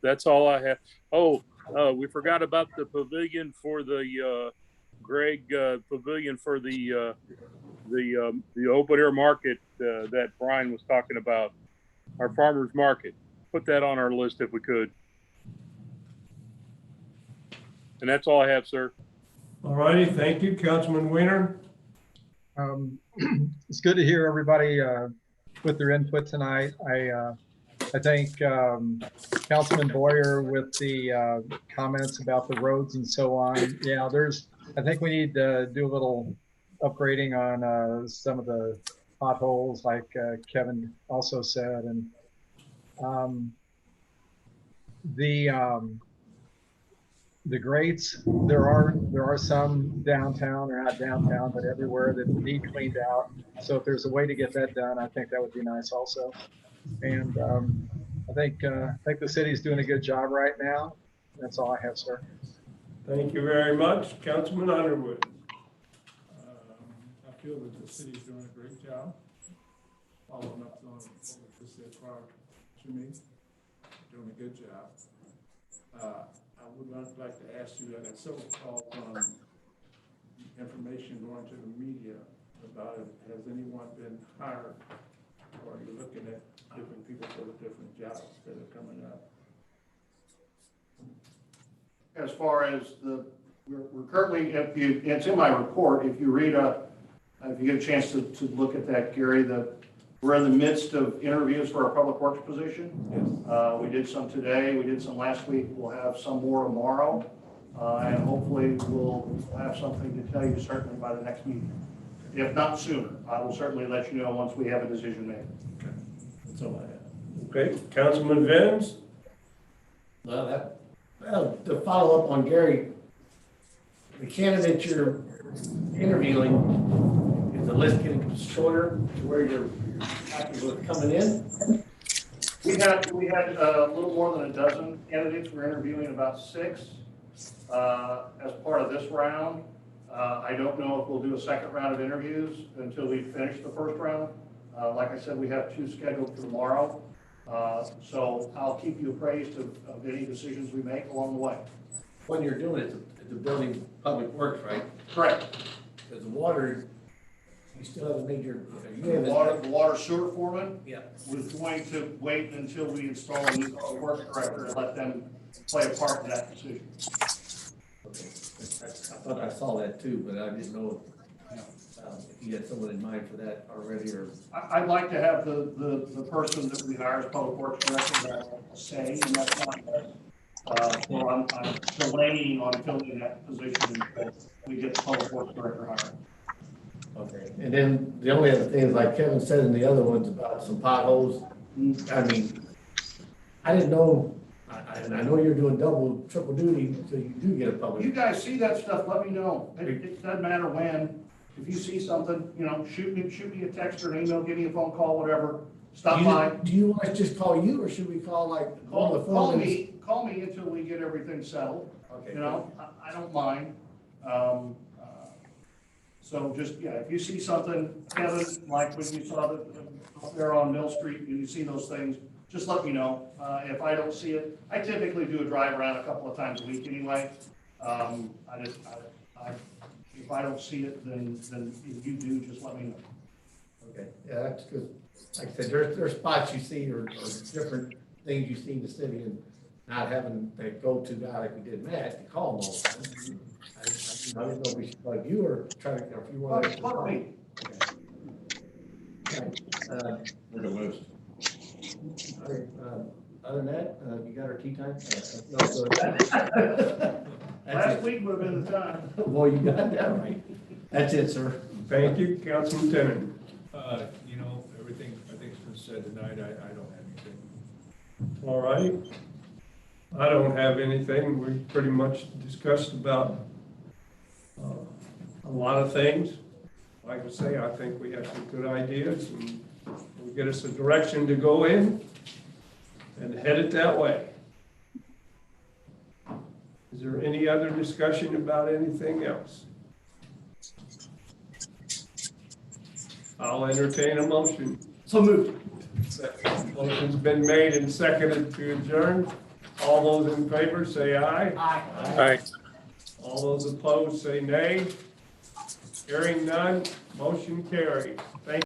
that's all I have. Oh, we forgot about the pavilion for the Greg pavilion for the open air market that Brian was talking about, our farmers market. Put that on our list if we could. And that's all I have, sir. All righty, thank you, Councilman Weiner. It's good to hear everybody with their input tonight. I think Councilman Boyer with the comments about the roads and so on. Yeah, I think we need to do a little upgrading on some of the potholes, like Kevin also said, and the grates. There are some downtown, or not downtown, but everywhere that need cleaned out. So if there's a way to get that done, I think that would be nice also. And I think the city's doing a good job right now. That's all I have, sir. Thank you very much. Councilman Underwood. I feel that the city's doing a great job following up on what was just said prior to me, doing a good job. I would like to ask you, I got several calls on information going to the media about it. Has anyone been hired, or are you looking at different people for the different jobs that are coming up? As far as we're currently, it's in my report, if you read if you get a chance to look at that, Gary, we're in the midst of interviews for our public works position. Yes. We did some today, we did some last week, we'll have some more tomorrow. And hopefully we'll have something to tell you certainly by the next meeting. If not sooner, I will certainly let you know once we have a decision made. Okay. That's all I have. Okay, Councilman Vins? Well, to follow up on Gary, the candidate you're interviewing, is the list getting shorter to where you're happy with coming in? We had a little more than a dozen candidates. We're interviewing about 6 as part of this round. I don't know if we'll do a second round of interviews until we finish the first round. Like I said, we have 2 scheduled for tomorrow. So I'll keep you appraised of any decisions we make along the way. When you're doing it, it's a building public works, right? Correct. Because the water, you still have a major, The water sewer foreman Yeah. was going to wait until we install a new public works director and let them play a part in that decision. Okay. I thought I saw that too, but I didn't know if you had someone in mind for that already, or. I'd like to have the person that we hire as public works director have a say in that process. So I'm delaying on filling that position until we get the public works director hired. Okay, and then the only other thing is, like Kevin said in the other ones about some potholes, I mean, I didn't know, and I know you're doing double, triple duty, so you do get a public. You guys see that stuff, let me know. It doesn't matter when. If you see something, shoot me a text or an email, give me a phone call, whatever. Stop by. Do you want us to just call you, or should we call like all the Call foremen? call me until we get everything settled. Okay. I don't mind. So just, if you see something, Kevin, like when you saw that up there on Mill Street, and you see those things, just let me know. If I don't see it, I typically do a drive around a couple of times a week anyway. If I don't see it, then if you do, just let me know. Okay, yeah, that's because, like I said, there's spots you see or different things you see in the city, and not having that go-to guy like we did Matt, to call him all the time. I didn't know if we should plug you or try to, if you want to. Plug me. Look at list. Okay, other than that, you got our tea time? Last week would have been the time. Well, you got that right. That's it, sir. Thank you, Councilman Tenen. Everything I think's been said tonight, I don't have anything. All right. I don't have anything. We pretty much discussed about a lot of things. Like I say, I think we have some good ideas, and will get us a direction to go in and head it that way. Is there any other discussion about anything else? I'll entertain a motion. So moved. Motion's been made and seconded to adjourn. All those in favor say aye. Aye. All those opposed say nay. Hearing none, motion carries. Thank you.